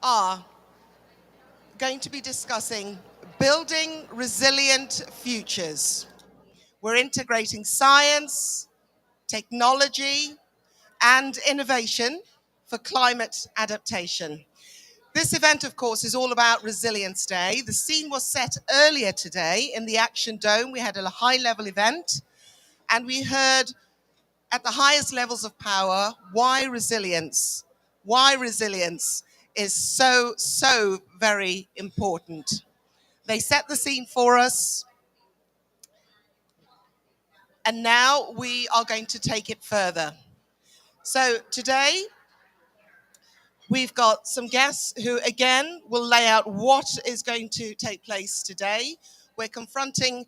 are going to be discussing building resilient futures. We're integrating science, technology, and innovation for climate adaptation. This event, of course, is all about Resilience Day. The scene was set earlier today in the Action Dome. We had a high-level event, and we heard at the highest levels of power why resilience is so very important. They set the scene for us, and now we are going to take it further. So today, we've got some guests who, again, will lay out what is going to take place today. We're confronting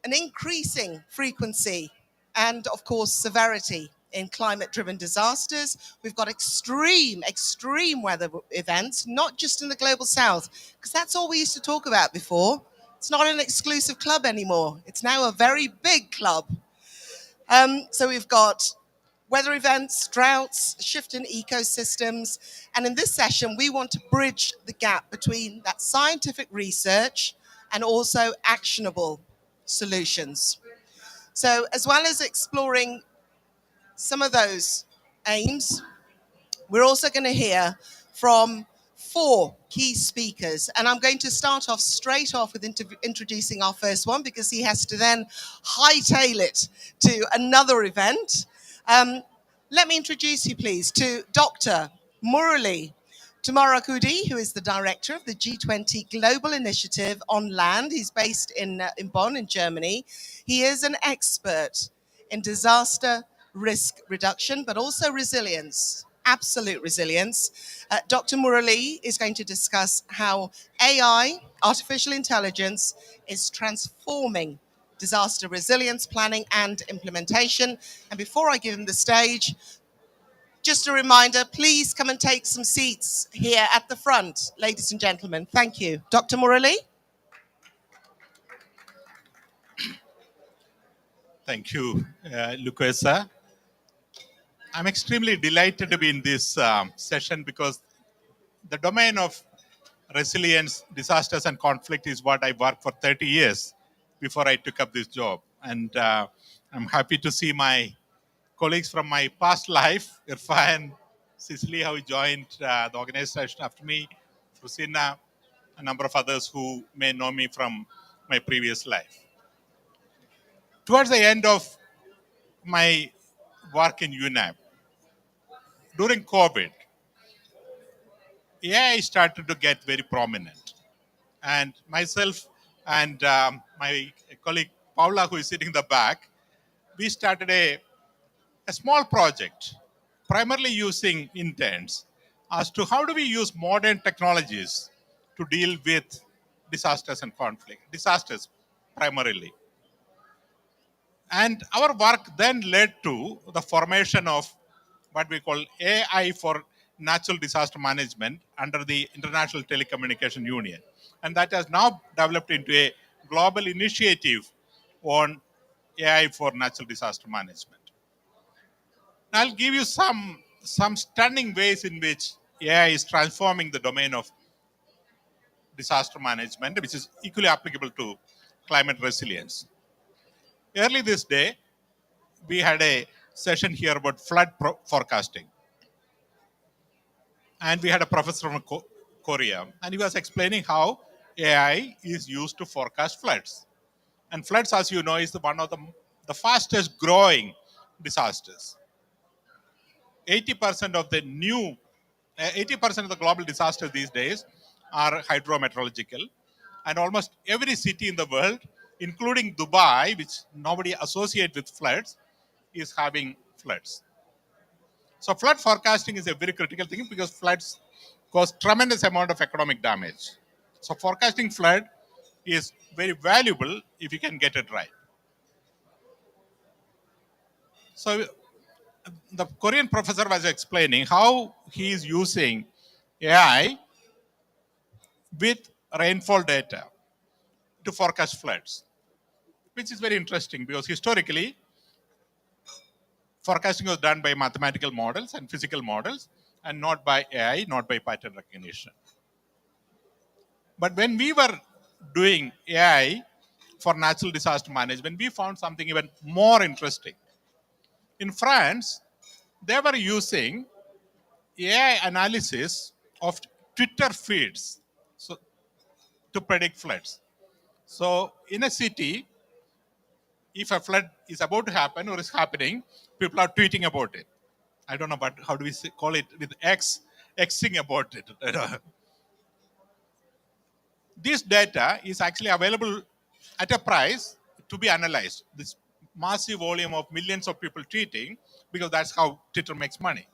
an increasing frequency and, of course, severity in climate-driven disasters. We've got extreme weather events, not just in the global south, because that's all we used to talk about before. It's not an exclusive club anymore. It's now a very big club. So we've got weather events, droughts, shift in ecosystems. And in this session, we want to bridge the gap between that scientific research and also actionable solutions. So as well as exploring some of those aims, we're also going to hear from 4 key speakers. And I'm going to start off straight off with introducing our first one, because he has to then hightail it to another event. Let me introduce you, please, to Dr. Murali Tumarakudi, who is the director of the G20 Global Initiative on Land. He's based in Bonn, in Germany. He is an expert in disaster risk reduction, but also resilience, absolute resilience. Dr. Murali is going to discuss how AI, artificial intelligence, is transforming disaster resilience planning and implementation. And before I give him the stage, just a reminder, please come and take some seats here at the front, ladies and gentlemen. Thank you. Dr. Murali? Thank you, Luquesa. I'm extremely delighted to be in this session because the domain of resilience, disasters, and conflict is what I worked for 30 years before I took up this job. And I'm happy to see my colleagues from my past life, Irfan, Cicely, who joined the organization after me, Fusina, a number of others who may know me from my previous life. Towards the end of my work in UNAP, during COVID, AI started to get very prominent. And myself and my colleague Paula, who is sitting in the back, we started a small project, primarily using interns, as to how do we use modern technologies to deal with disasters and conflict, disasters primarily. And our work then led to the formation of what we call AI for Natural Disaster Management under the International Telecommunication Union. And that has now developed into a global initiative on AI for natural disaster management. I'll give you some stunning ways in which AI is transforming the domain of disaster management, which is equally applicable to climate resilience. Early this day, we had a session here about flood forecasting. And we had a professor from Korea, and he was explaining how AI is used to forecast floods. And floods, as you know, is one of the fastest growing disasters. 80% of the 80% of the global disasters these days are hydrometeorological. And almost every city in the world, including Dubai, which nobody associates with floods, is having floods. So flood forecasting is a very critical thing because floods cause tremendous amount of economic damage. So forecasting flood is very valuable if you can get it right. So the Korean professor was explaining how he is using AI with rainfall data to forecast floods, which is very interesting because historically, forecasting was done by mathematical models and physical models. and not by AI, not by pattern recognition. But when we were doing AI for natural disaster management, we found something even more interesting. In France, they were using AI analysis of Twitter feeds so, to predict floods. So, in a city, if a flood is about to happen or is happening, people are tweeting about it. I don't know, but how do we call it with Xing about it? This data is actually available at a price to be analyzed. This massive volume of millions of people tweeting, because that's how Twitter makes money.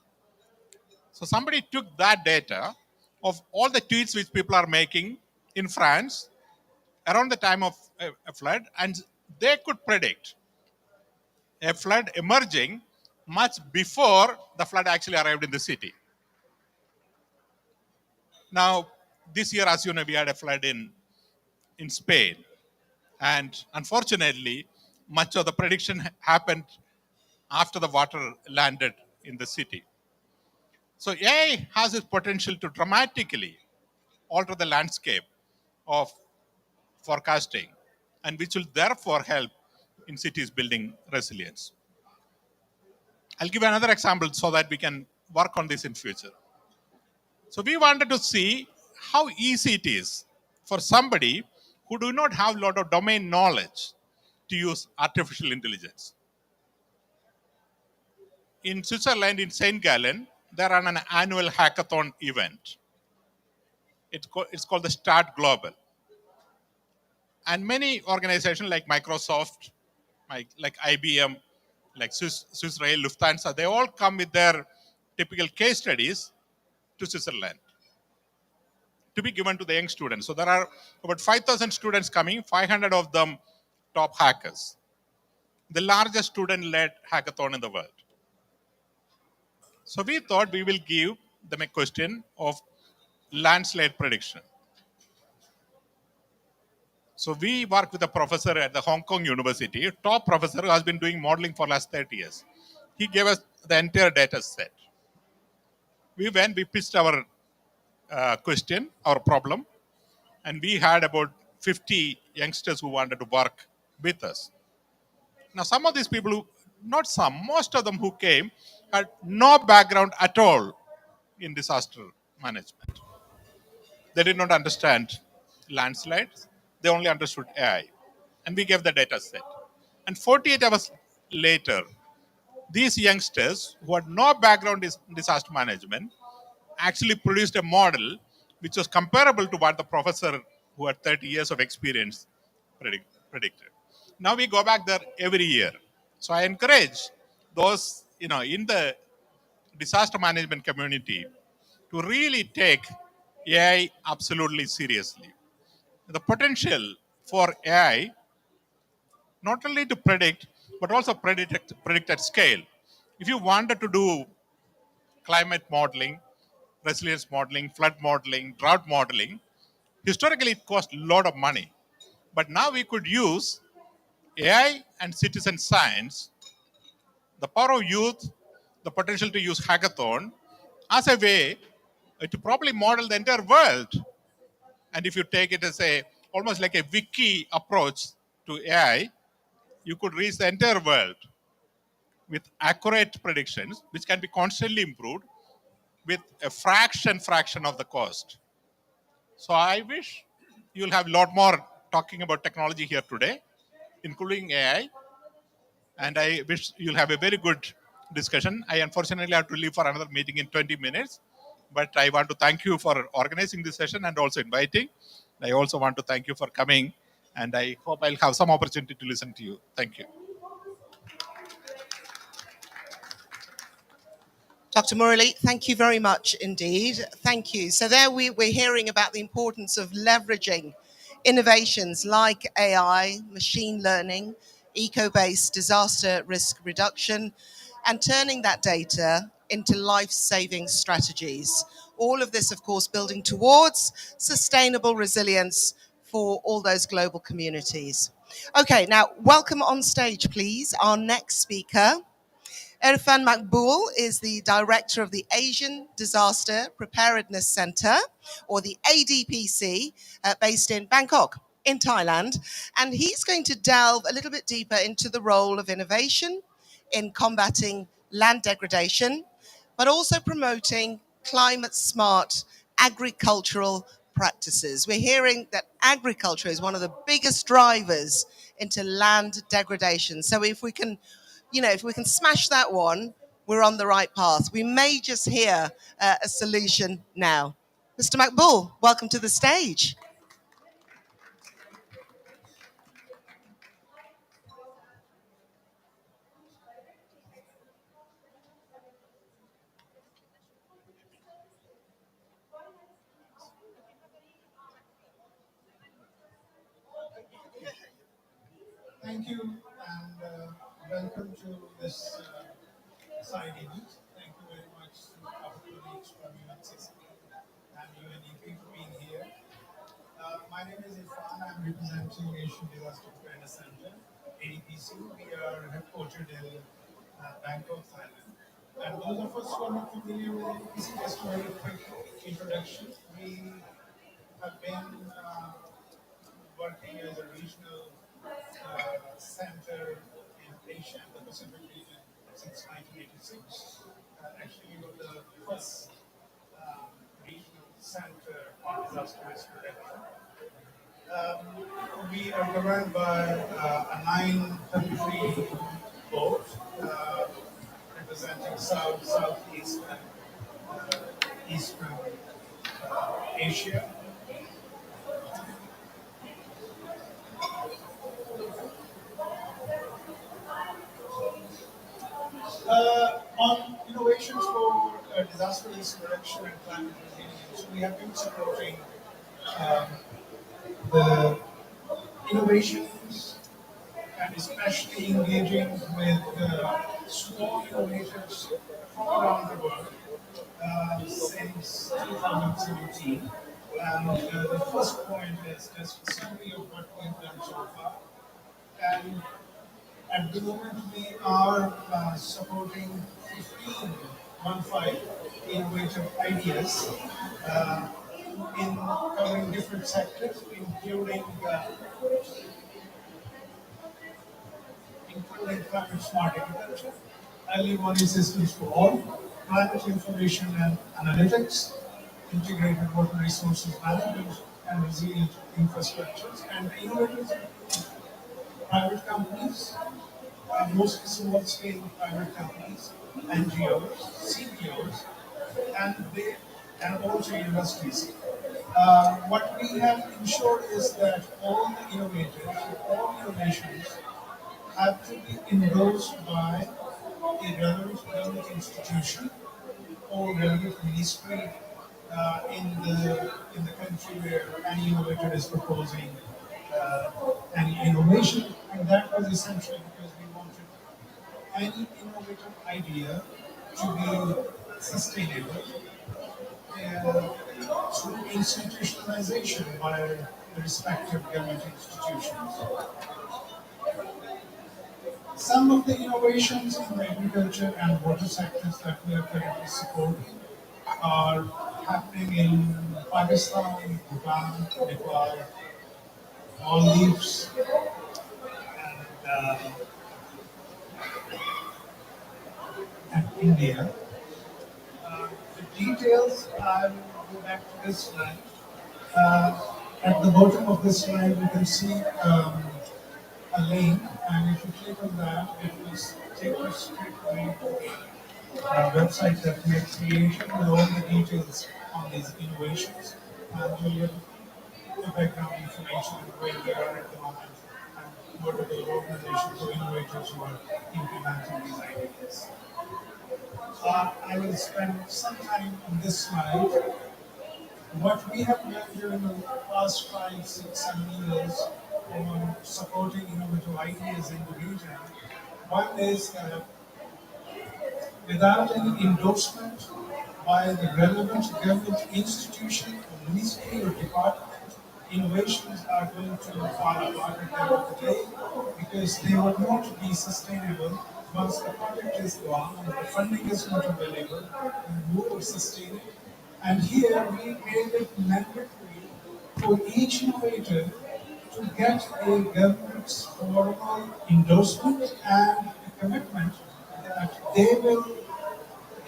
So somebody took that data of all the tweets which people are making in France around the time of a flood, and they could predict a flood emerging much before the flood actually arrived in the city. Now, this year, as you know, we had a flood in Spain. And unfortunately, much of the prediction happened after the water landed in the city. So AI has its potential to dramatically alter the landscape of forecasting, and which will therefore help in cities building resilience. I'll give another example so that we can work on this in future. So we wanted to see how easy it is for somebody who do not have a lot of domain knowledge to use artificial intelligence. In Switzerland, in St. Gallen, they run an annual hackathon event. It's called the Start Global. And many organizations like Microsoft, like IBM, like Swiss Rail, Lufthansa, they all come with their typical case studies to Switzerland to be given to the young students. So there are about 5,000 students coming, 500 of them top hackers. The largest student-led hackathon in the world. So we thought we will give them a question of landslide prediction. So we work with a professor at the Hong Kong University, a top professor who has been doing modeling for the last 30 years. He gave us the entire data set. We pitched our question, our problem, and we had about 50 youngsters who wanted to work with us. Now, some of these people, most of them who came had no background at all in disaster management. They did not understand landslides. They only understood AI. And we gave the data set. And 48 hours later, these youngsters who had no background in disaster management actually produced a model which was comparable to what the professor who had 30 years of experience predicted. Now we go back there every year. So I encourage those, in the disaster management community to really take AI absolutely seriously. The potential for AI not only to predict, but also predict at scale. If you wanted to do climate modeling, resilience modeling, flood modeling, drought modeling, historically it cost a lot of money. But now we could use AI and citizen science, the power of youth, the potential to use hackathon as a way to properly model the entire world. And if you take it as almost like a wiki approach to AI, you could reach the entire world with accurate predictions, which can be constantly improved with a fraction of the cost. So I wish you'll have a lot more talking about technology here today, including AI. And I wish you'll have a very good discussion. I unfortunately have to leave for another meeting in 20 minutes. But I want to thank you for organizing this session and also inviting. I also want to thank you for coming. And I hope I'll have some opportunity to listen to you. Thank you. Dr. Murali, thank you very much indeed. Thank you. So there we're hearing about the importance of leveraging innovations like AI, machine learning, eco-based disaster risk reduction, and turning that data into life-saving strategies. All of this, of course, building towards sustainable resilience for all those global communities. Okay, now welcome on stage, please, our next speaker. Irfan Makbul is the director of the Asian Disaster Preparedness Center, or the ADPC, based in Bangkok, in Thailand. And he's going to delve a little bit deeper into the role of innovation in combating land degradation, but also promoting climate smart agricultural practices. We're hearing that agriculture is one of the biggest drivers into land degradation. So if we can, if we can smash that one, we're on the right path. We may just hear a solution now. Mr. Makbul, welcome to the stage. Thank you, and welcome to this side event. Thank you very much to our colleagues from UNCC and UNEP for being here. My name is Irfan. I'm representing Asian Disaster Preparedness Center, ADPC. We are headquartered in Bangkok, Thailand. And those of us who are not familiar with ADPC, just a very quick introduction. We have been working as a regional center in Asia and the Pacific region since 1986. Actually, we were the first regional center on disaster risk reduction. We are governed by a 9-country board representing South, Southeast, and Eastern Asia. On innovations for disaster risk reduction and climate resilience, we have been supporting the innovations and especially engaging with small innovators from around the world since 2017. And the first point is just a summary of what we've done so far. And at the moment, we are supporting 15 innovative ideas in covering different sectors, including climate smart agriculture, early warning systems for all, climate information and analytics, integrated water resources management, and resilient infrastructures. And the innovators, private companies, mostly small-scale private companies, NGOs, CPOs, and also universities. What we have ensured is that all the innovators, all innovations have to be endorsed by a relevant government institution or relevant ministry in the country where any innovator is proposing any innovation, and that was essential because we wanted any innovative idea to be sustainable through institutionalization by the respective government institutions. Some of the innovations in the agriculture and water sectors that we are currently supporting are happening in Pakistan, Bhutan, Nepal, Maldives, and India. The details, I will go back to this slide. At the bottom of this slide, you can see a link, and if you click on that, it will take you straight away to the website that we have created with all the details on these innovations, and you'll get the background information where we are at the moment and what are the organizations or innovators who are implementing these ideas. I will spend some time on this slide. What we have done during the past 5, 6, 7 years on supporting innovative ideas in the region, one is without any endorsement by the relevant government institution or ministry or department, innovations are going to fall apart at the end of the day because they will not be sustainable once the project is gone and the funding is not available, who will sustain it? And here we made it mandatory for each innovator to get a government's formal endorsement and a commitment that they will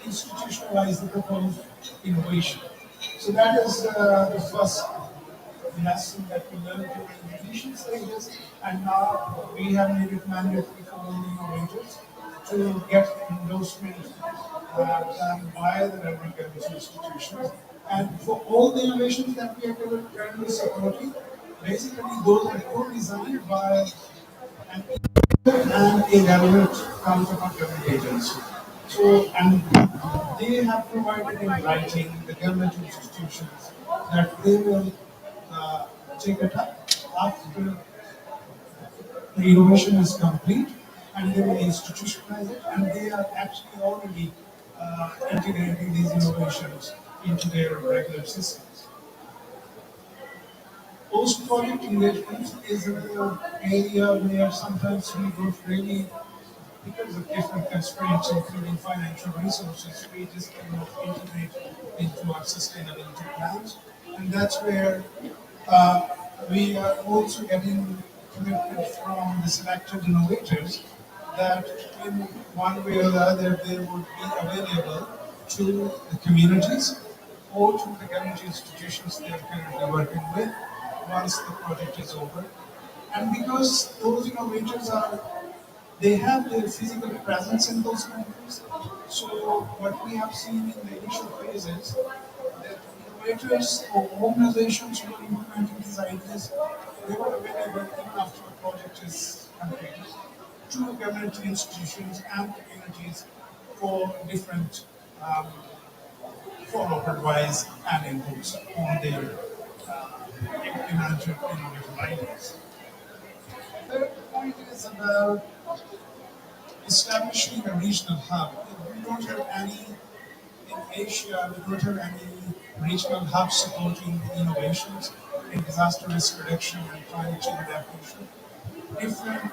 institutionalize the proposed innovation. So that is the first lesson that we learned during the initial stages, and now we have made it mandatory for all innovators to get endorsement done by the relevant government institutions. And for all the innovations that we are currently supporting, basically those are co-designed by an and a relevant counterpart government agency. So, and they have provided in writing the government institutions that they will take it up after the innovation is complete and they will institutionalize it, and they are actually already integrating these innovations into their regular systems. Post-project engagement is an area where sometimes we don't really, because of different constraints, including financial resources, we just cannot integrate into our sustainability plans. And that's where we are also getting commitment from the selected innovators that in one way or the other they would be available to the communities or to the government institutions they are currently working with once the project is over. And because those innovators are, they have their physical presence in those countries. So what we have seen in the initial phases, that innovators or organizations who are implementing these ideas, they were available even after the project is completed to government institutions and communities for different follow-up advice and inputs on their innovative ideas. Third point is about establishing a regional hub. We don't have any in Asia, we don't have any regional hubs supporting innovations in disaster risk reduction and climate change adaptation. Different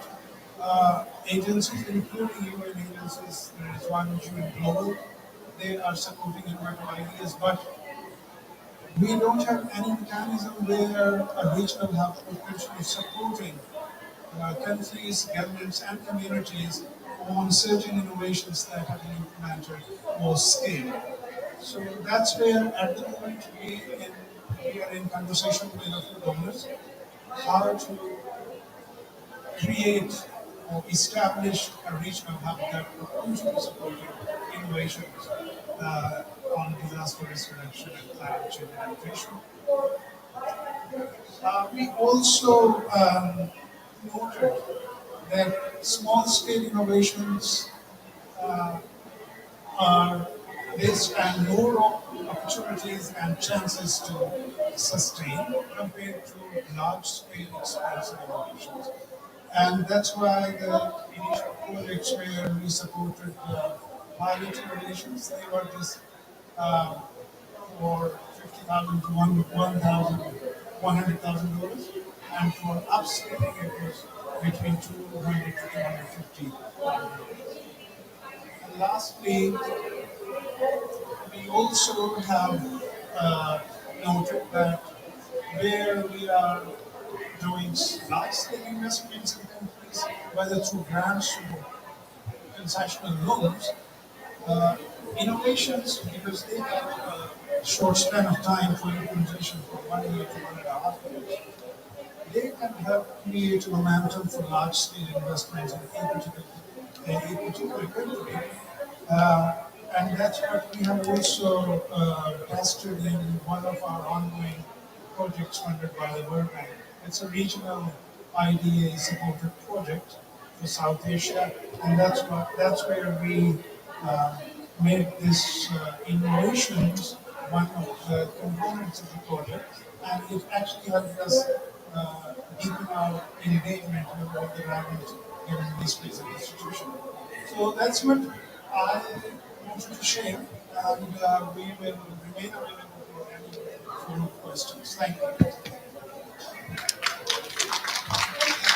agencies, including UN agencies, there is one UN Global, they are supporting innovative ideas, but we don't have any mechanism where a regional hub is supporting countries, governments, and communities on certain innovations that have been implemented or scaled. So that's where at the moment we are in conversation with a few donors how to create or establish a regional hub that will also be supporting innovations on disaster risk reduction and climate change adaptation. We also noted that small-scale innovations are based on more opportunities and chances to sustain compared to large-scale expansive innovations. And that's why the initial projects where we supported pilot innovations, they were just for 50,000 to $100,000, and for upscaling it was between 200 to 250. And lastly, we also have noted that where we are doing large-scale investments in countries, whether through grants or concessional loans, innovations, because they have a short span of time for implementation for 1 year to 1.5 years, they can help create a momentum for large-scale investments in a particular country. Uh, and that's what we have also tested in one of our ongoing projects funded by the World Bank. It's a regional IDA supported project for South Asia, and that's where we made this innovations one of the components of the project, and it actually helped us deepen our engagement with all the relevant given this place of institution. So that's what I wanted to share, and we will remain available for any follow-up questions. Thank you.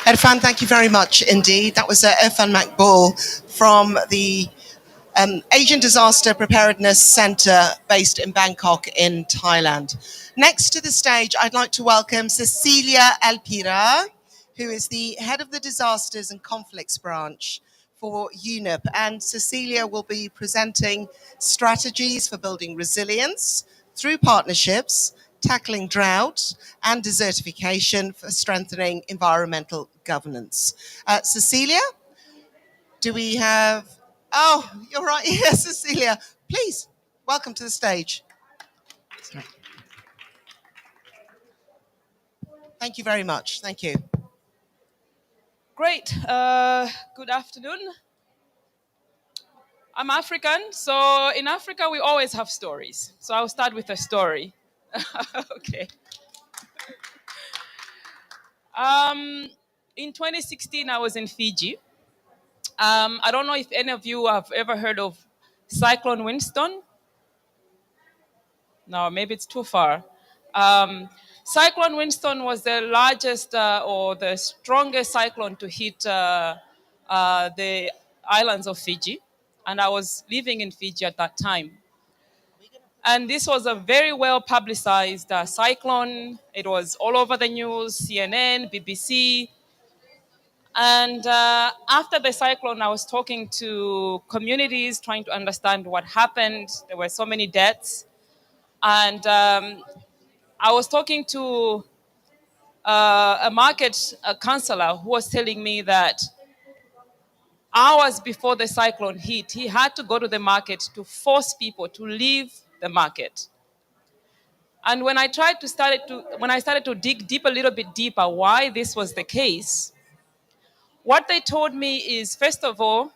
Irfan, thank you very much indeed. That was Irfan Makbul from the Asian Disaster Preparedness Center based in Bangkok in Thailand. Next to the stage, I'd like to welcome Cecilia Alpira, who is the head of the Disasters and Conflicts branch for UNEP. And Cecilia will be presenting strategies for building resilience through partnerships, tackling drought and desertification for strengthening environmental governance. Cecilia, do we have... Oh, you're right. Yes, Cecilia. Please, welcome to the stage. Thank you very much. Thank you. Great. Good afternoon. I'm African, so in Africa we always have stories. So I'll start with a story. Okay. In 2016, I was in Fiji. I don't know if any of you have ever heard of Cyclone Winston. No, maybe it's too far. Cyclone Winston was the largest or the strongest cyclone to hit the islands of Fiji. And I was living in Fiji at that time. And this was a very well publicized cyclone. It was all over the news, CNN, BBC. And after the cyclone, I was talking to communities, trying to understand what happened. There were so many deaths. And I was talking to a market counselor who was telling me that hours before the cyclone hit, he had to go to the market to force people to leave the market. And when I started to dig deep a little bit deeper why this was the case, what they told me is, first of all,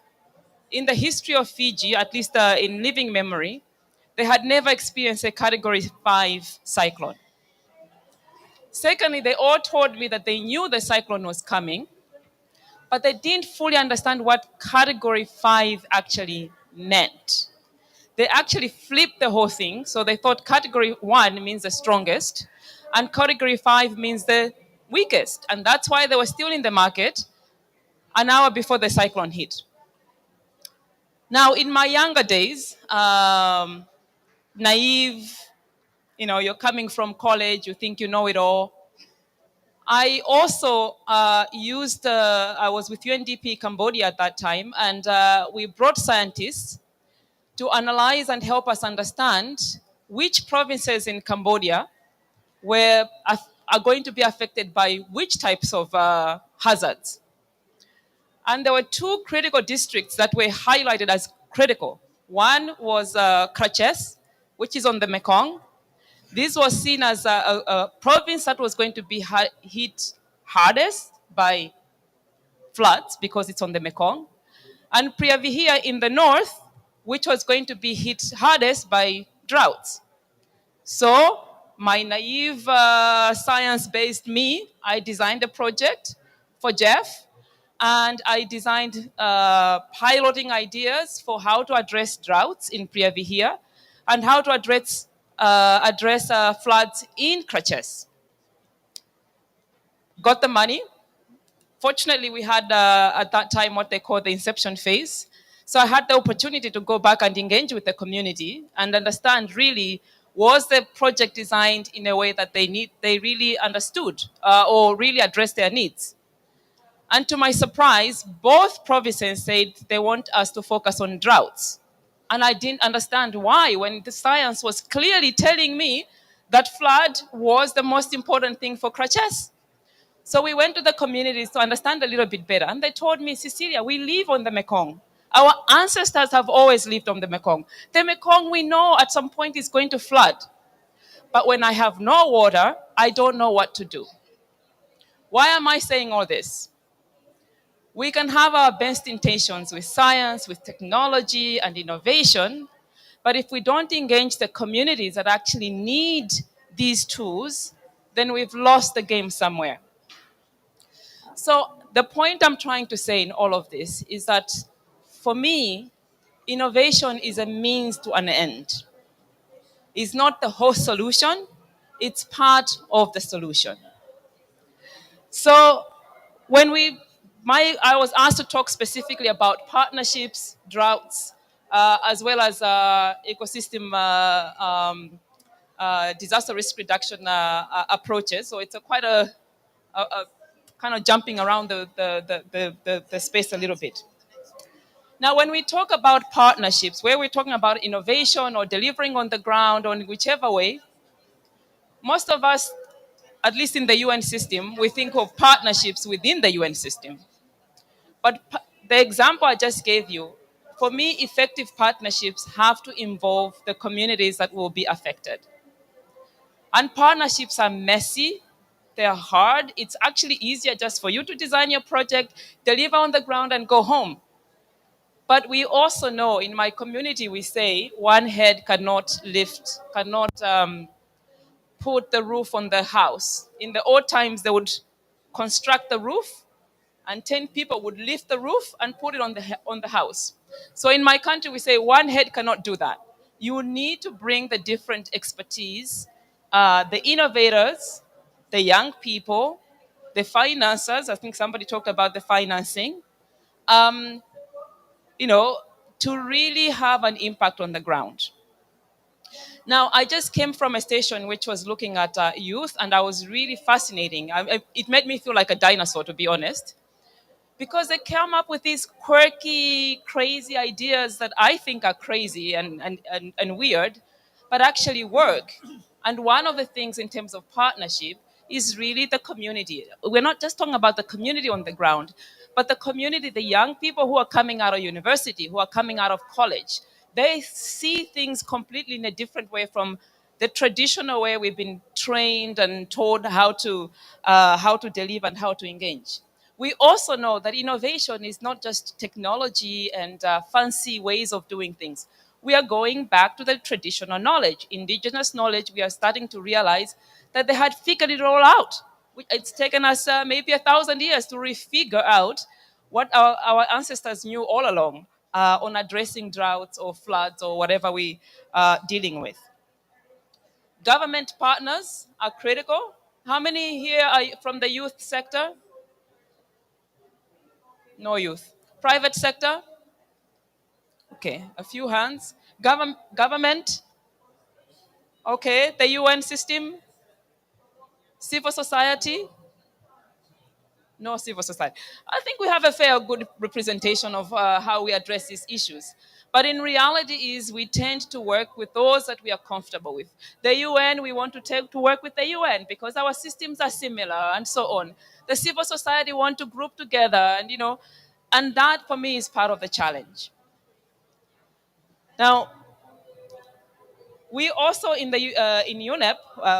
in the history of Fiji, at least in living memory, they had never experienced a Category 5 cyclone. Secondly, they all told me that they knew the cyclone was coming, but they didn't fully understand what Category 5 actually meant. They actually flipped the whole thing. So they thought Category 1 means the strongest, and Category 5 means the weakest. And that's why they were still in the market an hour before the cyclone hit. Now, in my younger days, naive, you're coming from college, you think you know it all. I also I was with UNDP Cambodia at that time, and we brought scientists to analyze and help us understand which provinces in Cambodia are going to be affected by which types of hazards. And there were two critical districts that were highlighted as critical. One was Kraches, which is on the Mekong. This was seen as a province that was going to be hit hardest by floods because it's on the Mekong. And Priavihia in the north, which was going to be hit hardest by droughts. So my naive science-based me, I designed a project for Jeff, and I designed piloting ideas for how to address droughts in Priavihia and how to address floods in Kraches. Got the money. Fortunately, we had at that time what they call the inception phase. So I had the opportunity to go back and engage with the community and understand really, was the project designed in a way that they really understood or really addressed their needs. And to my surprise, both provinces said they want us to focus on droughts. And I didn't understand why, when the science was clearly telling me that flood was the most important thing for Kraches. So we went to the communities to understand a little bit better. And they told me, Cecilia, we live on the Mekong. Our ancestors have always lived on the Mekong. The Mekong, we know at some point is going to flood. But when I have no water, I don't know what to do. Why am I saying all this? We can have our best intentions with science, with technology and innovation, but if we don't engage the communities that actually need these tools, then we've lost the game somewhere. So the point I'm trying to say in all of this is that for me, innovation is a means to an end. It's not the whole solution, it's part of the solution. So I was asked to talk specifically about partnerships, droughts, as well as ecosystem disaster risk reduction approaches. So it's quite a kind of jumping around the space a little bit. Now, when we talk about partnerships, where we're talking about innovation or delivering on the ground or in whichever way, most of us, at least in the UN system, we think of partnerships within the UN system. But the example I just gave you, for me, effective partnerships have to involve the communities that will be affected. And partnerships are messy, they're hard. It's actually easier just for you to design your project, deliver on the ground, and go home. But we also know in my community, we say one head cannot put the roof on the house. In the old times, they would construct the roof, and 10 people would lift the roof and put it on the house. So in my country, we say one head cannot do that. You need to bring the different expertise, the innovators, the young people, the financiers. I think somebody talked about the financing. Um, to really have an impact on the ground. Now, I just came from a station which was looking at youth, and I was really fascinating. It made me feel like a dinosaur, to be honest, because they come up with these quirky, crazy ideas that I think are crazy and weird, but actually work. And one of the things in terms of partnership is really the community. We're not just talking about the community on the ground, but the community, the young people who are coming out of university, who are coming out of college. They see things completely in a different way from the traditional way we've been trained and taught how to deliver and how to engage. We also know that innovation is not just technology and fancy ways of doing things. We are going back to the traditional knowledge, indigenous knowledge. We are starting to realize that they had figured it all out. It's taken us maybe 1,000 years to refigure out what our ancestors knew all along on addressing droughts or floods or whatever we are dealing with. Government partners are critical. How many here are from the youth sector? No youth. Private sector? Okay, a few hands. Government? Okay, the UN system? Civil society? No civil society. I think we have a fair good representation of how we address these issues. But in reality is we tend to work with those that we are comfortable with. The UN, we want to take to work with the UN because our systems are similar and so on. The civil society want to group together and that for me is part of the challenge. Now, we also in UNEP,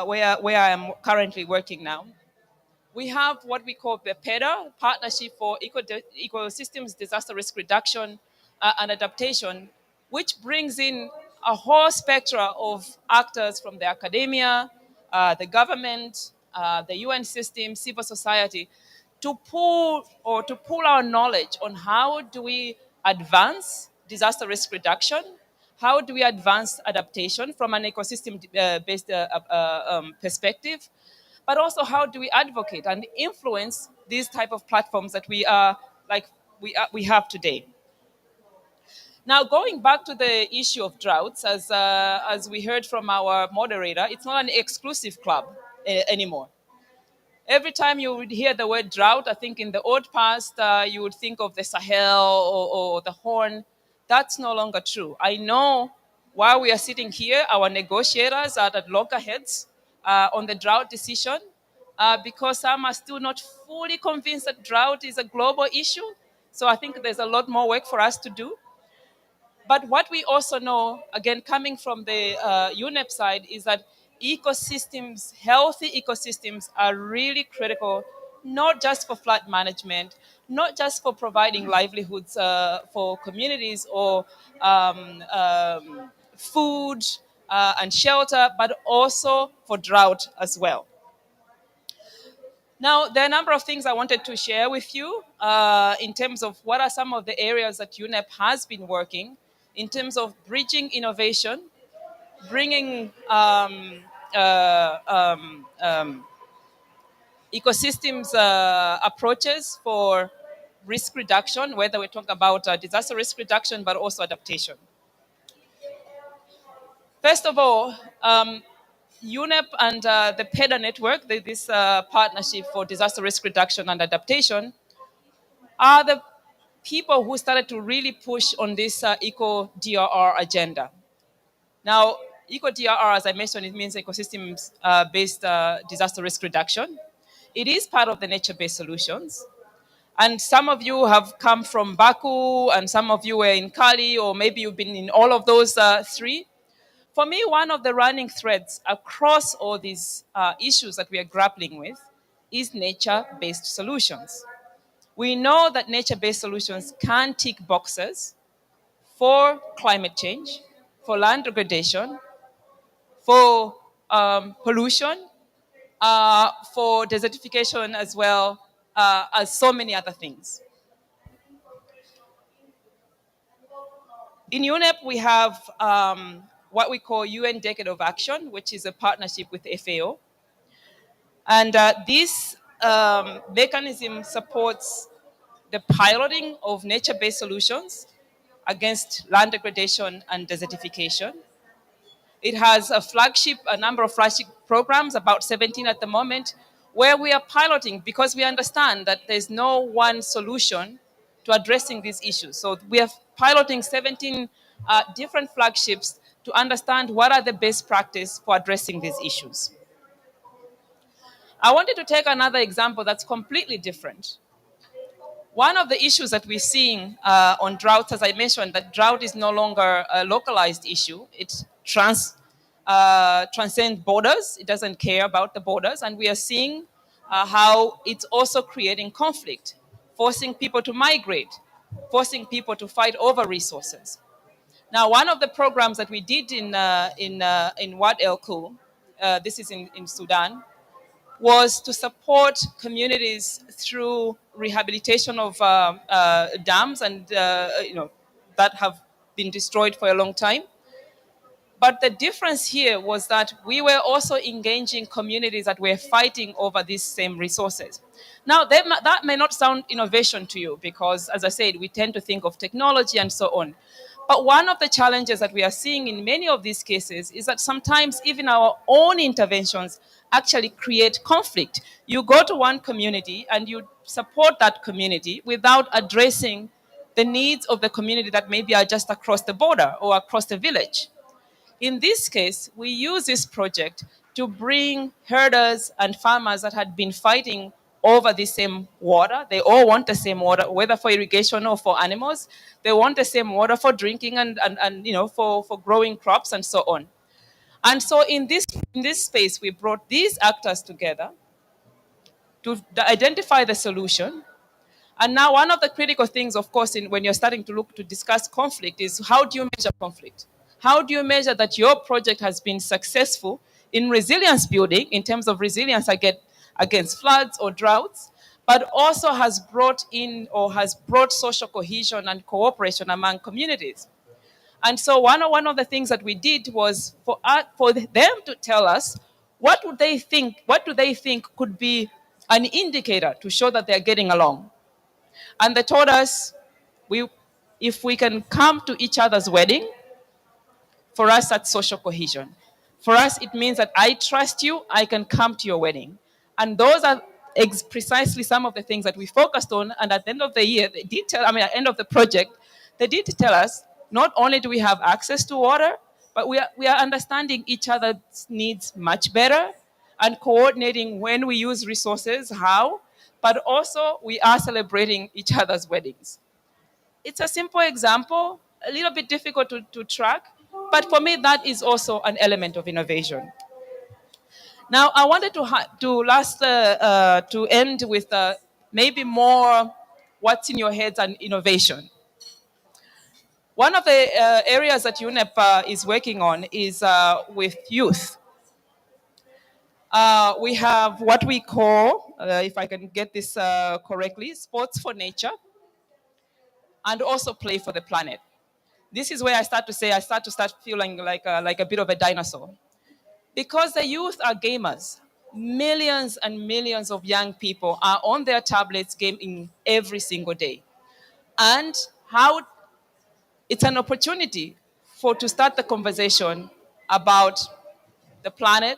where I am currently working now, we have what we call the PEDA, Partnership for Ecosystems Disaster Risk Reduction and Adaptation, which brings in a whole spectrum of actors from the academia, the government, the UN system, civil society, to pool our knowledge on how do we advance disaster risk reduction, how do we advance adaptation from an ecosystem-based perspective, but also how do we advocate and influence these type of platforms that we have today. Now, going back to the issue of droughts, as we heard from our moderator, it's not an exclusive club anymore. Every time you would hear the word drought, I think in the old past, you would think of the Sahel or the Horn. That's no longer true. I know while we are sitting here, our negotiators are at loggerheads on the drought decision because some are still not fully convinced that drought is a global issue. So I think there's a lot more work for us to do. But what we also know, again, coming from the UNEP side, is that ecosystems, healthy ecosystems are really critical, not just for flood management, not just for providing livelihoods for communities or food and shelter, but also for drought as well. Now, there are a number of things I wanted to share with you in terms of what are some of the areas that UNEP has been working in terms of bridging innovation, bringing ecosystems approaches for risk reduction, whether we're talking about disaster risk reduction, but also adaptation. First of all, UNEP and the PEDA network, this partnership for disaster risk reduction and adaptation, are the people who started to really push on this eco-DRR agenda. Now, eco-DRR, as I mentioned, it means ecosystems-based disaster risk reduction. It is part of the nature-based solutions. And some of you have come from Baku, and some of you were in Kali, or maybe you've been in all of those three. For me, one of the running threads across all these issues that we are grappling with is nature-based solutions. We know that nature-based solutions can tick boxes for climate change, for land degradation, for pollution, for desertification as well as so many other things. In UNEP, we have what we call UN Decade of Action, which is a partnership with FAO. And this mechanism supports the piloting of nature-based solutions against land degradation and desertification. It has a number of flagship programs, about 17 at the moment, where we are piloting because we understand that there's no one solution to addressing these issues. So we are piloting 17 different flagships to understand what are the best practice for addressing these issues. I wanted to take another example that's completely different. One of the issues that we're seeing on droughts, as I mentioned, that drought is no longer a localized issue. It transcends borders. It doesn't care about the borders. And we are seeing how it's also creating conflict, forcing people to migrate, forcing people to fight over resources. Now, one of the programs that we did in Wad El Kul, this is in Sudan, was to support communities through rehabilitation of dams and that have been destroyed for a long time. But the difference here was that we were also engaging communities that were fighting over these same resources. Now, that may not sound innovation to you because, as I said, we tend to think of technology and so on. But one of the challenges that we are seeing in many of these cases is that sometimes even our own interventions actually create conflict. You go to one community and you support that community without addressing the needs of the community that maybe are just across the border or across the village. In this case, we use this project to bring herders and farmers that had been fighting over the same water. They all want the same water, whether for irrigation or for animals. They want the same water for drinking and for growing crops and so on. And so in this space, we brought these actors together to identify the solution. And now one of the critical things, of course, when you're starting to look to discuss conflict is how do you measure conflict? How do you measure that your project has been successful in resilience building, in terms of resilience against floods or droughts, but also has brought social cohesion and cooperation among communities? And so one of the things that we did was for them to tell us what do they think could be an indicator to show that they're getting along. And they told us if we can come to each other's wedding, for us, that's social cohesion. For us, it means that I trust you, I can come to your wedding. And those are precisely some of the things that we focused on. And at the end of the year, at the end of the project, they did tell us not only do we have access to water, but we are understanding each other's needs much better and coordinating when we use resources, how, but also we are celebrating each other's weddings. It's a simple example, a little bit difficult to track, but for me, that is also an element of innovation. Now, I wanted to end with maybe more what's in your heads and innovation. One of the areas that UNEP is working on is with youth. We have what we call, if I can get this correctly, sports for nature, and also play for the planet. This is where I start to feeling like a bit of a dinosaur. Because the youth are gamers. millions and millions of young people are on their tablets gaming every single day. And how it's an opportunity to start the conversation about the planet,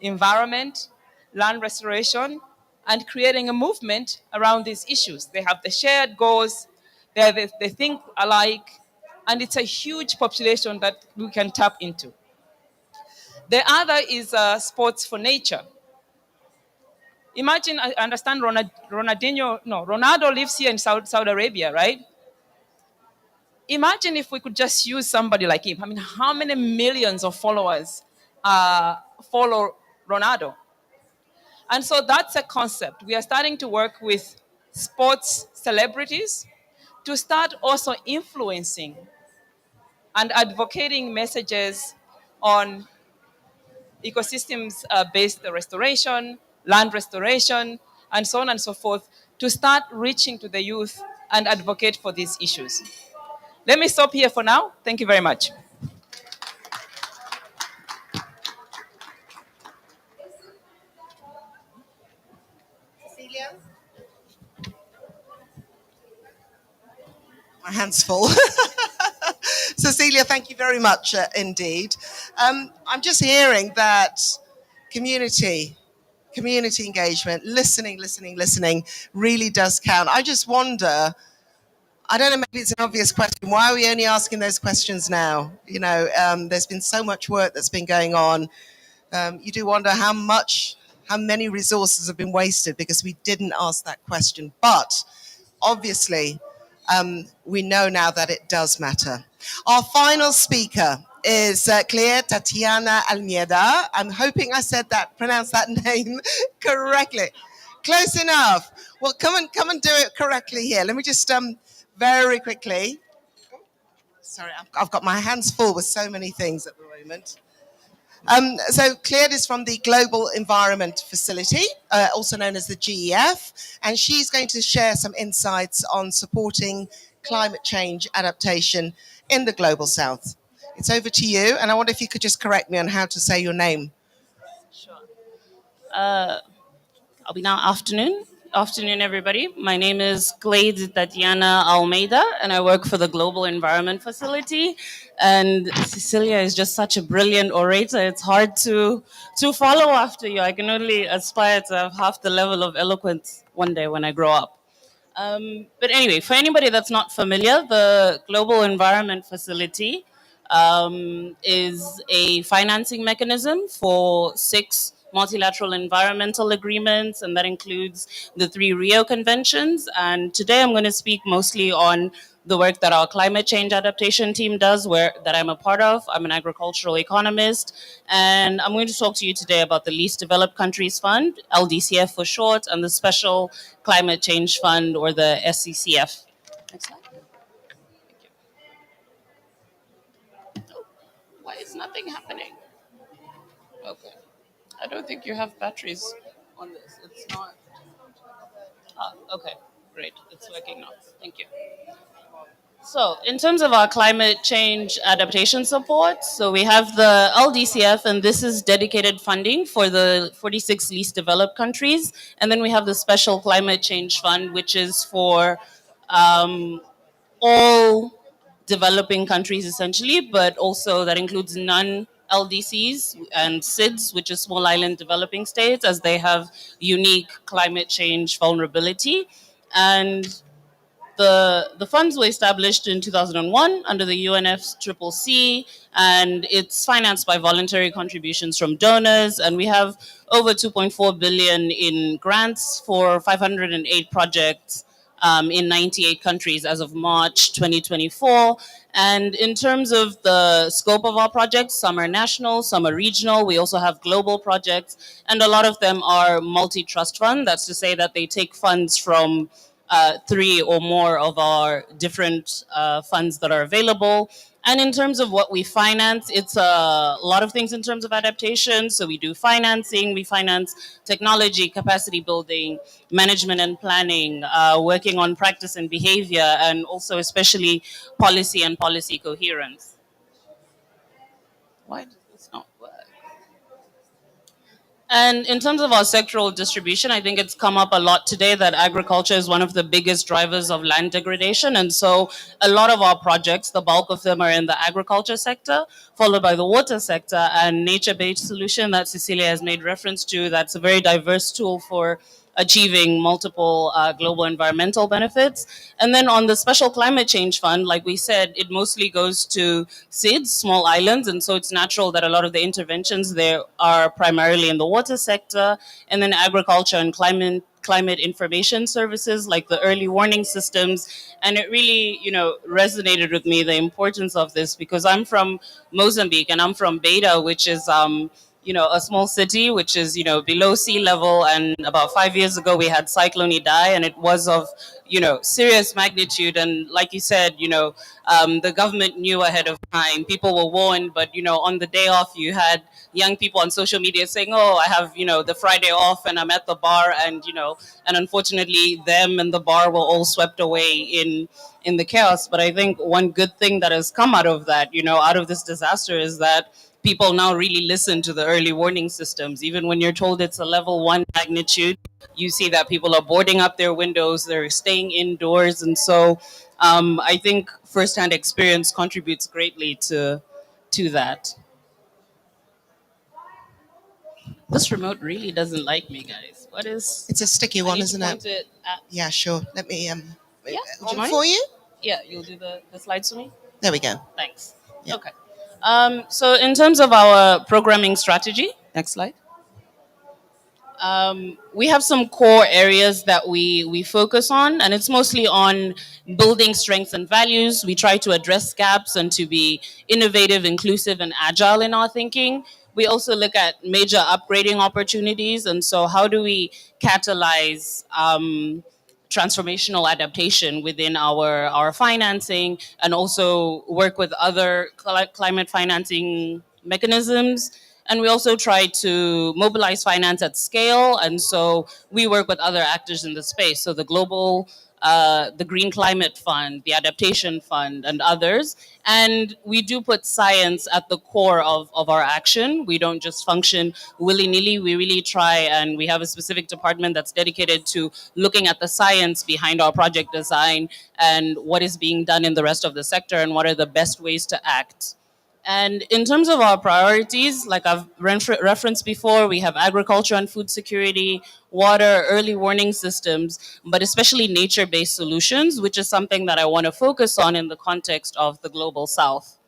environment, land restoration, and creating a movement around these issues. They have the shared goals, they think alike, and it's a huge population that we can tap into. The other is sports for nature. Imagine, I understand Ronaldo lives here in Saudi Arabia, right? Imagine if we could just use somebody like him. I mean, how many millions of followers follow Ronaldo? And so that's a concept. We are starting to work with sports celebrities to start also influencing and advocating messages on ecosystems based restoration, land restoration, and so on and so forth, to start reaching to the youth and advocate for these issues. Let me stop here for now. Thank you very much. Cecilia? My hand's full. Cecilia, thank you very much indeed. I'm just hearing that community engagement, listening really does count. I just wonder, I don't know, maybe it's an obvious question. Why are we only asking those questions now? You know, there's been so much work that's been going on. You do wonder how many resources have been wasted because we didn't ask that question. But obviously, we know now that it does matter. Our final speaker is Claire Tatiana Almeida. I'm hoping I pronounced that name correctly. Close enough. Well, come and do it correctly here. Let me just very quickly. Sorry, I've got my hands full with so many things at the moment. So Claire is from the Global Environment Facility, also known as the GEF, and she's going to share some insights on supporting climate change adaptation in the Global South. It's over to you, and I wonder if you could just correct me on how to say your name. Sure. I'll be now afternoon. Afternoon, everybody. My name is Glade Tatiana Almeida, and I work for the Global Environment Facility. And Cecilia is just such a brilliant orator. It's hard to follow after you. I can only aspire to have half the level of eloquence one day when I grow up. But anyway, for anybody that's not familiar, the Global Environment Facility is a financing mechanism for 6 multilateral environmental agreements, and that includes the 3 Rio Conventions. And today I'm going to speak mostly on the work that our climate change adaptation team does, that I'm a part of. I'm an agricultural economist, and I'm going to talk to you today about the Least Developed Countries Fund, LDCF for short, and the Special Climate Change Fund, or the SCCF. Next slide. Why is nothing happening? Okay. I don't think you have batteries on this. It's not. Okay. Great. It's working now. Thank you. So, in terms of our climate change adaptation support, so we have the LDCF, and this is dedicated funding for the 46 least developed countries. And then we have the Special Climate Change Fund, which is for all developing countries essentially, but also that includes non-LDCs and SIDS, which is small island developing states, as they have unique climate change vulnerability. And the funds were established in 2001 under the UNFCCC, and it's financed by voluntary contributions from donors. And we have over 2.4 billion in grants for 508 projects in 98 countries as of March 2024. And in terms of the scope of our projects, some are national, some are regional. We also have global projects, and a lot of them are multi-trust fund. That's to say that they take funds from 3 or more of our different funds that are available. And in terms of what we finance, it's a lot of things in terms of adaptation. So we do financing, we finance technology, capacity building, management and planning, working on practice and behavior, and also especially policy and policy coherence. Why does this not work? And in terms of our sectoral distribution, I think it's come up a lot today that agriculture is one of the biggest drivers of land degradation. And so a lot of our projects, the bulk of them are in the agriculture sector, followed by the water sector and nature-based solution that Cecilia has made reference to. That's a very diverse tool for achieving multiple global environmental benefits. And then on the Special Climate Change Fund, like we said, it mostly goes to SIDS, small islands, and so it's natural that a lot of the interventions there are primarily in the water sector, and then agriculture and climate information services like the early warning systems. And it really, resonated with me, the importance of this, because I'm from Mozambique and I'm from Beta, which is a small city which is, below sea level. And about 5 years ago, we had Cyclone Idai, and it was of, serious magnitude. And like you said, the government knew ahead of time. People were warned, but, on the day off, you had young people on social media saying, oh, I have, the Friday off and I'm at the bar. And, and unfortunately, them and the bar were all swept away in the chaos. But I think one good thing that has come out of that, out of this disaster, is that people now really listen to the early warning systems. Even when you're told it's a level 1 magnitude, you see that people are boarding up their windows, they're staying indoors. And so I think firsthand experience contributes greatly to that. This remote really doesn't like me, guys. What is... It's a sticky one, isn't it? Yeah, sure. Let me Yeah, do it for you. Yeah, you'll do the slides for me? There we go. Thanks. Yeah. Okay. So in terms of our programming strategy, next slide. We have some core areas that we focus on, and it's mostly on building strengths and values. We try to address gaps and to be innovative, inclusive, and agile in our thinking. We also look at major upgrading opportunities, and so how do we catalyze transformational adaptation within our financing, and also work with other climate financing mechanisms. And we also try to mobilize finance at scale. And so we work with other actors in the space. So the Green Climate Fund, the Adaptation Fund, and others. And we do put science at the core of our action. We don't just function willy-nilly. We really try, and we have a specific department that's dedicated to looking at the science behind our project design and what is being done in the rest of the sector and what are the best ways to act. And in terms of our priorities, like I've referenced before, we have agriculture and food security, water, early warning systems, but especially nature-based solutions, which is something that I want to focus on in the context of the Global South.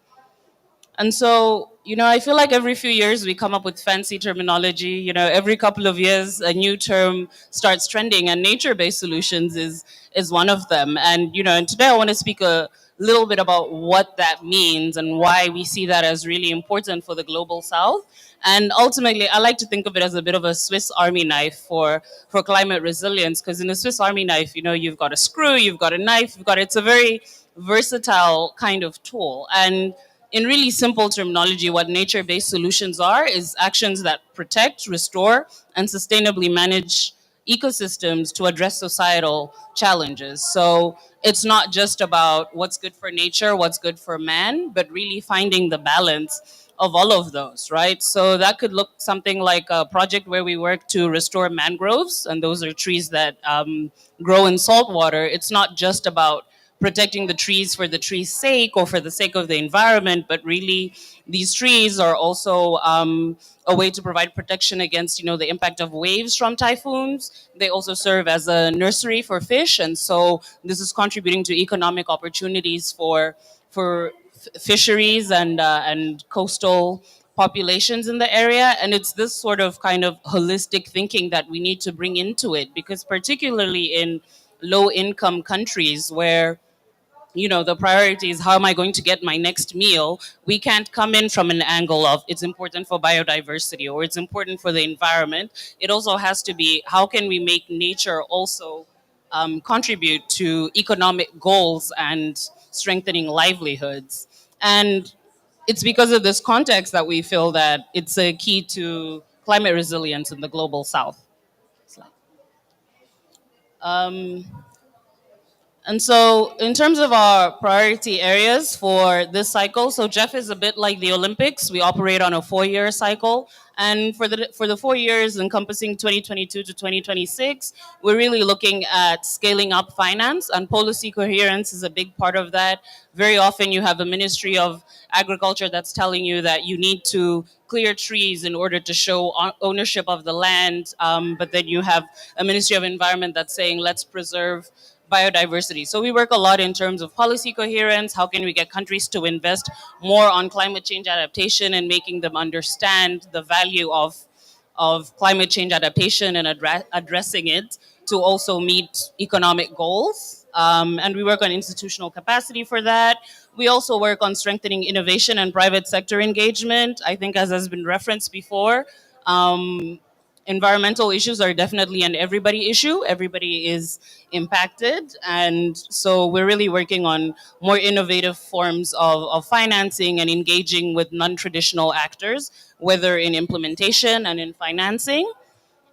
And so, I feel like every few years we come up with fancy terminology. Every couple of years a new term starts trending, and nature-based solutions is one of them. And and today I want to speak a little bit about what that means and why we see that as really important for the Global South. And ultimately, I like to think of it as a bit of a Swiss Army knife for climate resilience, because in a Swiss Army knife, you've got a screw, you've got a knife, it's a very versatile kind of tool. And in really simple terminology, what nature-based solutions are is actions that protect, restore, and sustainably manage ecosystems to address societal challenges. So it's not just about what's good for nature, what's good for man, but really finding the balance of all of those, right? So that could look something like a project where we work to restore mangroves, and those are trees that grow in salt water. It's not just about protecting the trees for the trees' sake or for the sake of the environment, but really these trees are also a way to provide protection against, the impact of waves from typhoons. They also serve as a nursery for fish, and so this is contributing to economic opportunities for fisheries and coastal populations in the area. And it's this sort of kind of holistic thinking that we need to bring into it, because particularly in low-income countries where the priority is how am I going to get my next meal, we can't come in from an angle of it's important for biodiversity or it's important for the environment. It also has to be how can we make nature also contribute to economic goals and strengthening livelihoods. And it's because of this context that we feel that it's a key to climate resilience in the Global South. And so, in terms of our priority areas for this cycle, so Jeff is a bit like the Olympics. We operate on a 4-year cycle, and for the 4 years encompassing 2022 to 2026, we're really looking at scaling up finance, and policy coherence is a big part of that. Very often, you have a Ministry of Agriculture that's telling you that you need to clear trees in order to show ownership of the land, but then you have a Ministry of Environment that's saying let's preserve biodiversity. So we work a lot in terms of policy coherence. How can we get countries to invest more on climate change adaptation and making them understand the value of climate change adaptation and addressing it to also meet economic goals. And we work on institutional capacity for that. We also work on strengthening innovation and private sector engagement. I think, as has been referenced before, environmental issues are definitely an everybody issue. Everybody is impacted. And so we're really working on more innovative forms of financing and engaging with non traditional actors, whether in implementation and in financing.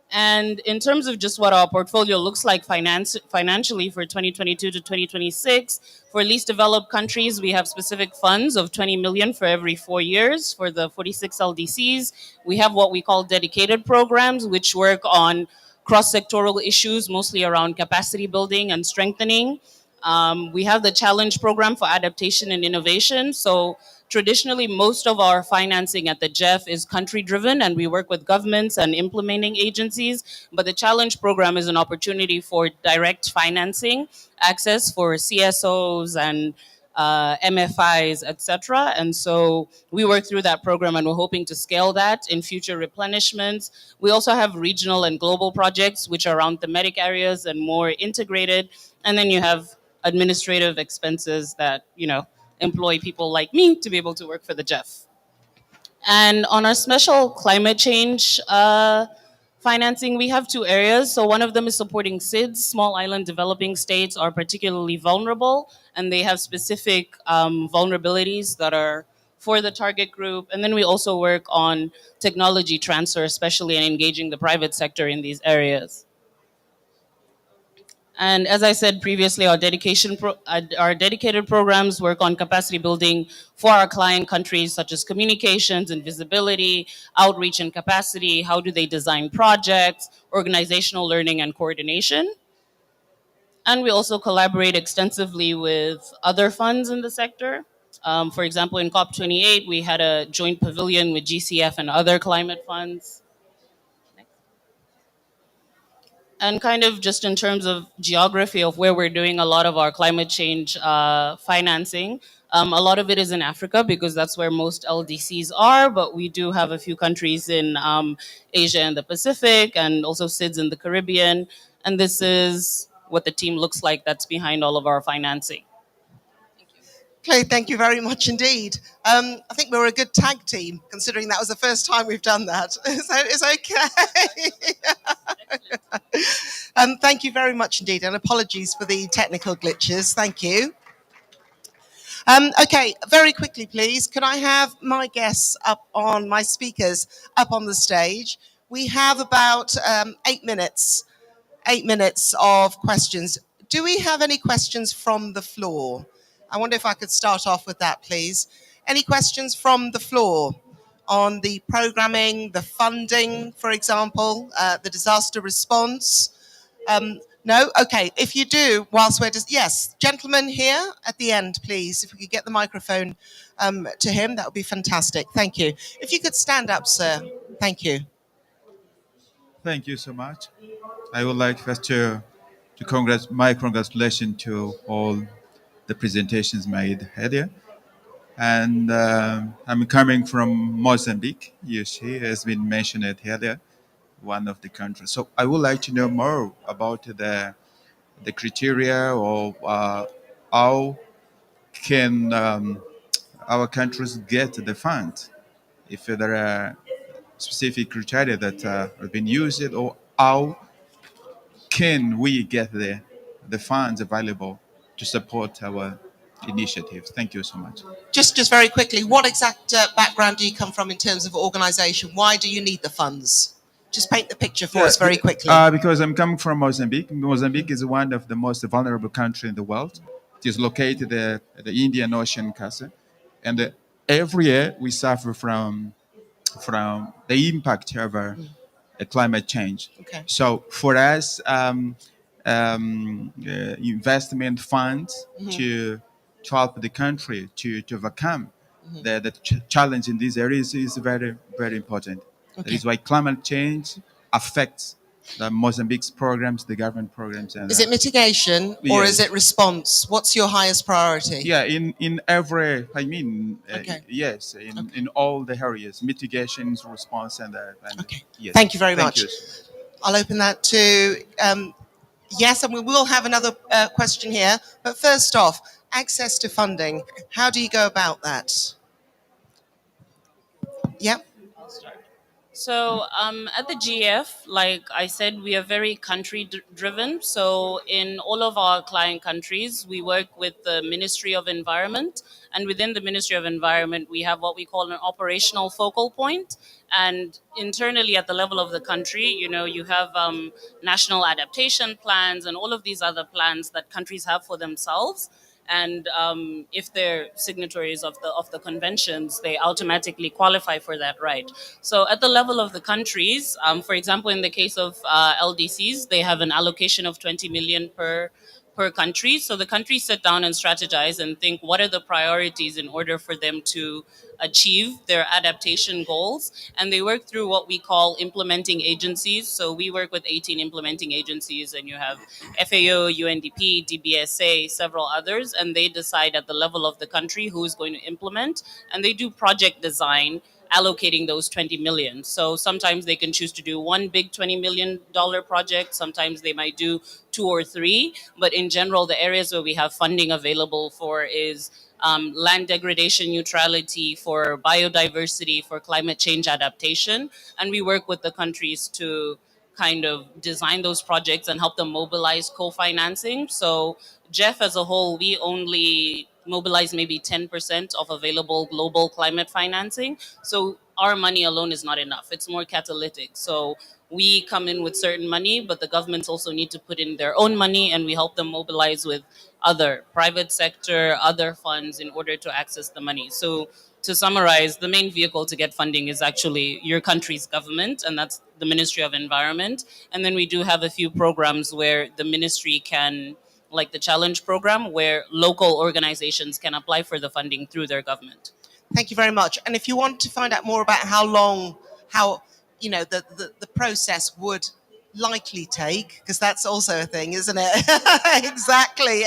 And in terms of just what our portfolio looks like financially for 2022 to 2026, for least developed countries, we have specific funds of 20 million for every 4 years. For the 46 LDCs, we have what we call dedicated programs, which work on cross-sectoral issues, mostly around capacity building and strengthening. We have the challenge program for adaptation and innovation. So traditionally, most of our financing at the GEF is country driven, and we work with governments and implementing agencies. But the challenge program is an opportunity for direct financing access for CSOs and MFIs, etc. And so we work through that program, and we're hoping to scale that in future replenishments. We also have regional and global projects, which are around thematic areas and more integrated. And then you have administrative expenses that, employ people like me to be able to work for the GEF. And on our special climate change financing, we have two areas. So one of them is supporting SIDS. Small island developing states are particularly vulnerable, and they have specific vulnerabilities that are for the target group. And then we also work on technology transfer, especially in engaging the private sector in these areas. And as I said previously, our dedicated programs work on capacity building for our client countries, such as communications and visibility, outreach and capacity. How do they design projects, organizational learning and coordination? And we also collaborate extensively with other funds in the sector. For example, in COP28, we had a joint pavilion with GCF and other climate funds. And kind of just in terms of geography of where we're doing a lot of our climate change financing, a lot of it is in Africa because that's where most LDCs are, but we do have a few countries in Asia and the Pacific, and also SIDS in the Caribbean. And this is what the team looks like that's behind all of our financing. Okay, thank you very much indeed. I think we're a good tag team, considering that was the first time we've done that. So it's okay. Thank you very much indeed, and apologies for the technical glitches. Thank you. Okay, very quickly, please. Could I have my guests my speakers up on the stage? We have about 8 minutes. 8 minutes of questions. Do we have any questions from the floor? I wonder if I could start off with that, please. Any questions from the floor on the programming, the funding, for example, the disaster response? No? Okay. If you do, whilst we're just, yes, gentleman here at the end, please. If we could get the microphone to him, that would be fantastic. Thank you. If you could stand up, sir. Thank you. Thank you so much. I would like first to my congratulations to all the presentations made earlier. And I'm coming from Mozambique. You see, has been mentioned earlier, one of the countries. So I would like to know more about the criteria or how can our countries get the fund, if there are specific criteria that have been used, or how can we get the funds available to support our initiatives? Thank you so much. Just very quickly, what exact background do you come from in terms of organisation? Why do you need the funds just paint the picture for us very quickly. Because I'm coming from Mozambique. Mozambique is one of the most vulnerable countries in the world. It is located at the Indian Ocean, Casa, and every year we suffer from the impact of climate change. Okay. So for us, investment funds to help the country to overcome the challenge in these areas is very, very important. That is why climate change affects the Mozambique's programs, the government programs. And, is it mitigation or yes. is it response? What's your highest priority? Yeah, in every, I mean, Okay. yes, in all the areas, mitigations, response, and okay. Yes. Thank you very Thank much. you. I'll open that to yes, and we will have another question here. But first off, access to funding. How do you go about that? Yeah. So at the GF, like I said, we are very country driven. So in all of our client countries, we work with the Ministry of Environment. And within the Ministry of Environment, we have what we call an operational focal point. And internally at the level of the country, you have national adaptation plans and all of these other plans that countries have for themselves. And if they're signatories of the conventions, they automatically qualify for that right. So at the level of the countries, for example, in the case of LDCs, they have an allocation of 20 million per country. So the countries sit down and strategize and think what are the priorities in order for them to achieve their adaptation goals. And they work through what we call implementing agencies. So we work with 18 implementing agencies, and you have FAO, UNDP, DBSA, several others, and they decide at the level of the country who is going to implement, and they do project design allocating those 20 million. So sometimes they can choose to do one big $20 million project. Sometimes they might do 2 or 3. But in general, the areas where we have funding available for is land degradation neutrality, for biodiversity, for climate change adaptation. And we work with the countries to kind of design those projects and help them mobilize co-financing. So Jeff as a whole, we only mobilize maybe 10% of available global climate financing. So our money alone is not enough. It's more catalytic. So we come in with certain money, but the governments also need to put in their own money, and we help them mobilize with other private sector, other funds in order to access the money. So to summarize, the main vehicle to get funding is actually your country's government, and that's the Ministry of Environment. And then we do have a few programs where the ministry can, like the Challenge program, where local organizations can apply for the funding through their government. Thank you very much. And if you want to find out more about how the process would likely take, because that's also a thing, isn't it? Exactly.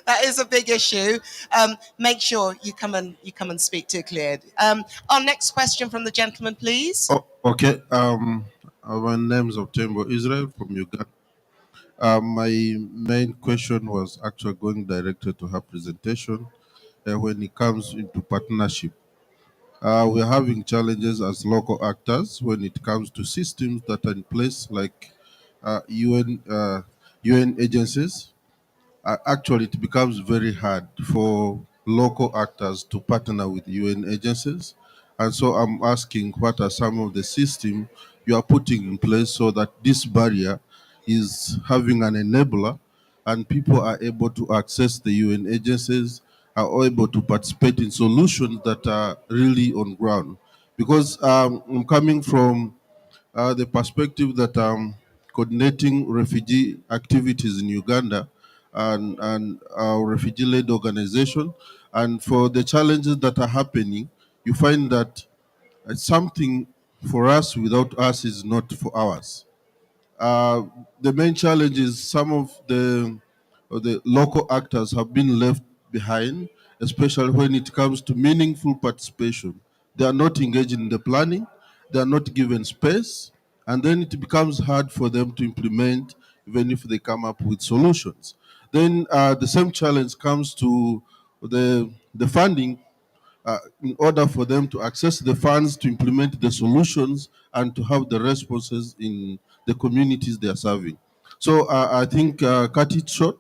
That is a big issue. Make sure you come and speak to Cleared. Our next question from the gentleman, please. Oh, okay. My name is Otembo Israel from Uganda. My main question was actually going directly to her presentation when it comes into partnership. We're having challenges as local actors when it comes to systems that are in place, like UN agencies. Actually, it becomes very hard for local actors to partner with UN agencies. And so I'm asking, what are some of the systems you are putting in place so that this barrier is having an enabler and people are able to access the UN agencies, are able to participate in solutions that are really on ground? Because I'm coming from the perspective that coordinating refugee activities in Uganda and our refugee-led organization. And for the challenges that are happening, you find that something for us without us is not for ours. The main challenge is some of the local actors have been left behind, especially when it comes to meaningful participation. They are not engaged in the planning, they are not given space, and then it becomes hard for them to implement, even if they come up with solutions. Then the same challenge comes to the funding in order for them to access the funds to implement the solutions and to have the responses in the communities they are serving. So I think, cut it short,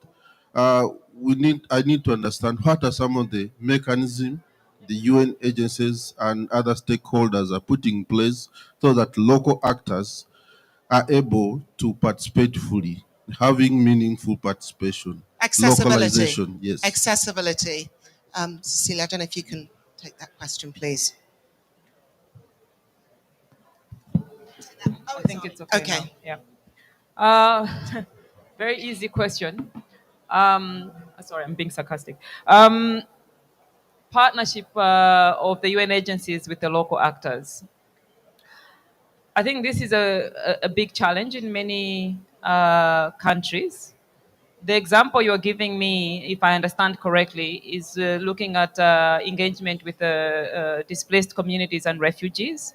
I need to understand what are some of the mechanisms, the UN agencies and other stakeholders are putting in place so that local actors are able to participate fully, having meaningful participation. Accessibility. Localization, yes. Accessibility. Cecilia, I don't know if you can take that question, please. I think it's okay. Okay. Now. Yeah. Very easy question. Sorry, I'm being sarcastic. Partnership of the UN agencies with the local actors. I think this is a big challenge in many countries. The example you're giving me, if I understand correctly, is looking at engagement with displaced communities and refugees.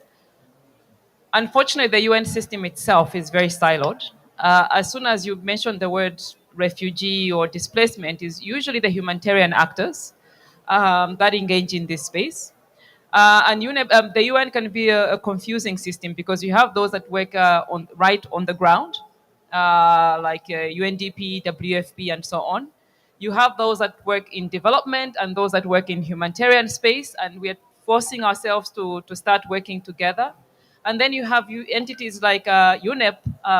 Unfortunately, the UN system itself is very siloed. As soon as you mention the word refugee or displacement, is usually the humanitarian actors that engage in this space. And the UN can be a confusing system because you have those that work right on the ground, like UNDP, WFP, and so on. You have those that work in development and those that work in humanitarian space, and we're forcing ourselves to start working together. And then you have entities like UNEP,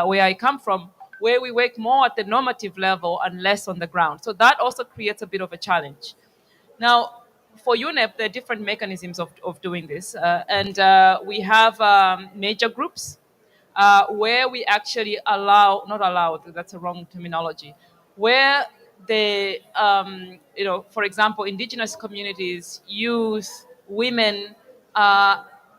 where I come from, where we work more at the normative level and less on the ground. So that also creates a bit of a challenge. Now, for UNEP, there are different mechanisms of doing this. And we have major groups where we actually not allow, that's a wrong terminology, where the, for example, indigenous communities, youth, women,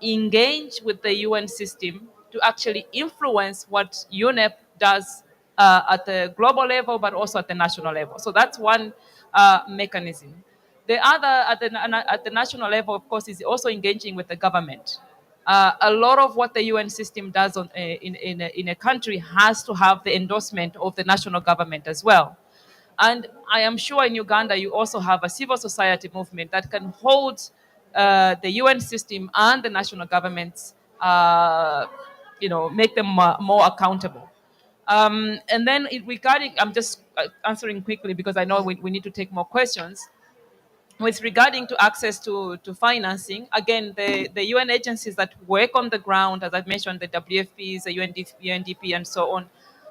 engage with the UN system to actually influence what UNEP does at the global level, but also at the national level. So that's one mechanism. The other, at the national level, of course, is also engaging with the government. A lot of what the UN system does in a country has to have the endorsement of the national government as well. And I am sure in Uganda, you also have a civil society movement that can hold the UN system and the national governments, make them more accountable. And then regarding, I'm just answering quickly because I know we need to take more questions. With regarding to access to financing, again, the UN agencies that work on the ground, as I've mentioned, the WFPs, the UNDP, and so on,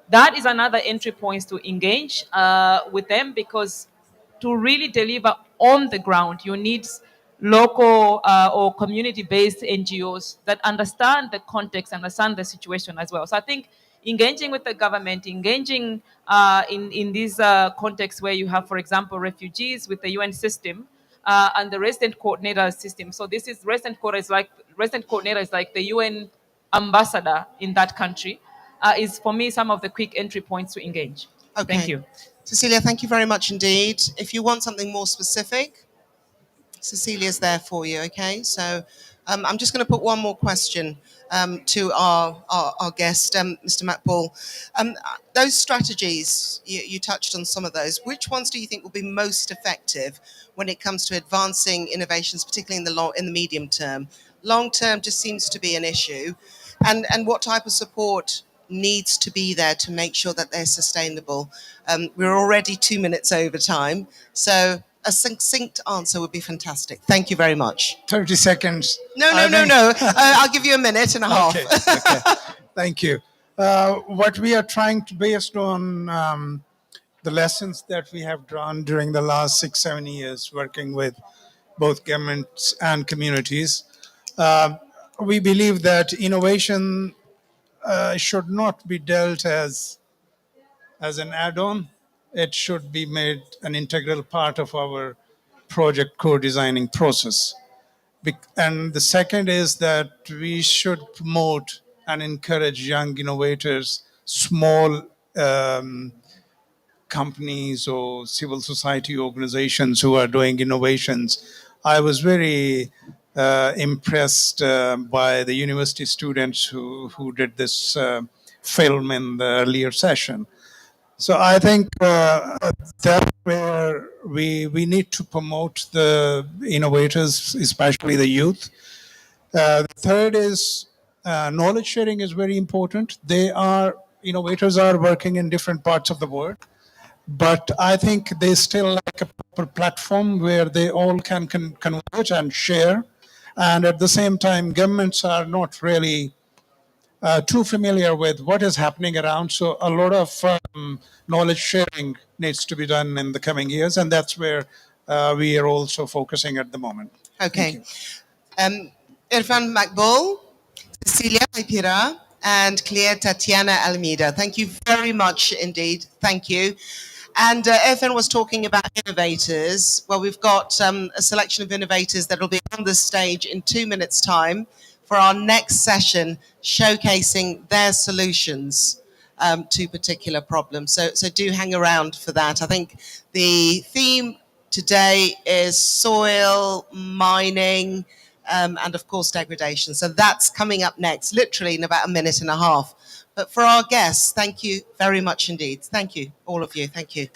that is another entry point to engage with them, because to really deliver on the ground, you need local or community-based NGOs that understand the context, understand the situation as well. So I think engaging with the government, engaging in these contexts where you have, for example, refugees with the UN system and the resident coordinator system. So this is resident coordinator is like the UN ambassador in that country. Is for me some of the quick entry points to engage. Okay. Thank you. Cecilia, thank you very much indeed. If you want something more specific, Cecilia's there for you, okay? So I'm just going to put one more question to our guest, Mr. Makbul. Those strategies, you touched on some of those. Which ones do you think will be most effective when it comes to advancing innovations, particularly in the medium term? Long term just seems to be an issue. And what type of support needs to be there to make sure that they're sustainable? We're already 2 minutes over time, so a succinct answer would be fantastic. Thank you very much. 30 seconds. No. I'll give you a minute and a half. Okay. Thank you. What we are trying to, based on the lessons that we have drawn during the last 6-7 years working with both governments and communities, we believe that innovation should not be dealt as an add-on. It should be made an integral part of our project co-designing process. And the second is that we should promote and encourage young innovators, small companies or civil society organizations who are doing innovations. I was very impressed by the university students who did this film in the earlier session. So I think that's where we need to promote the innovators, especially the youth. The third is knowledge sharing is very important. Innovators are working in different parts of the world. but I think they still lack a proper platform where they all can converge and share. And at the same time, governments are not really too familiar with what is happening around. So a lot of knowledge sharing needs to be done in the coming years, and that's where we are also focusing at the moment. Okay. Irfan Makbul, Cecilia Maipira, and Claire Tatiana Almeida. Thank you very much indeed. Thank you. And Irfan was talking about innovators. Well, we've got a selection of innovators that will be on the stage in 2 minutes' time for our next session, showcasing their solutions to particular problems. So do hang around for that. I think the theme today is soil, mining, and of course degradation. So that's coming up next, literally in about a minute and a half. But for our guests, thank you very much indeed. Thank you, all of you. Thank you.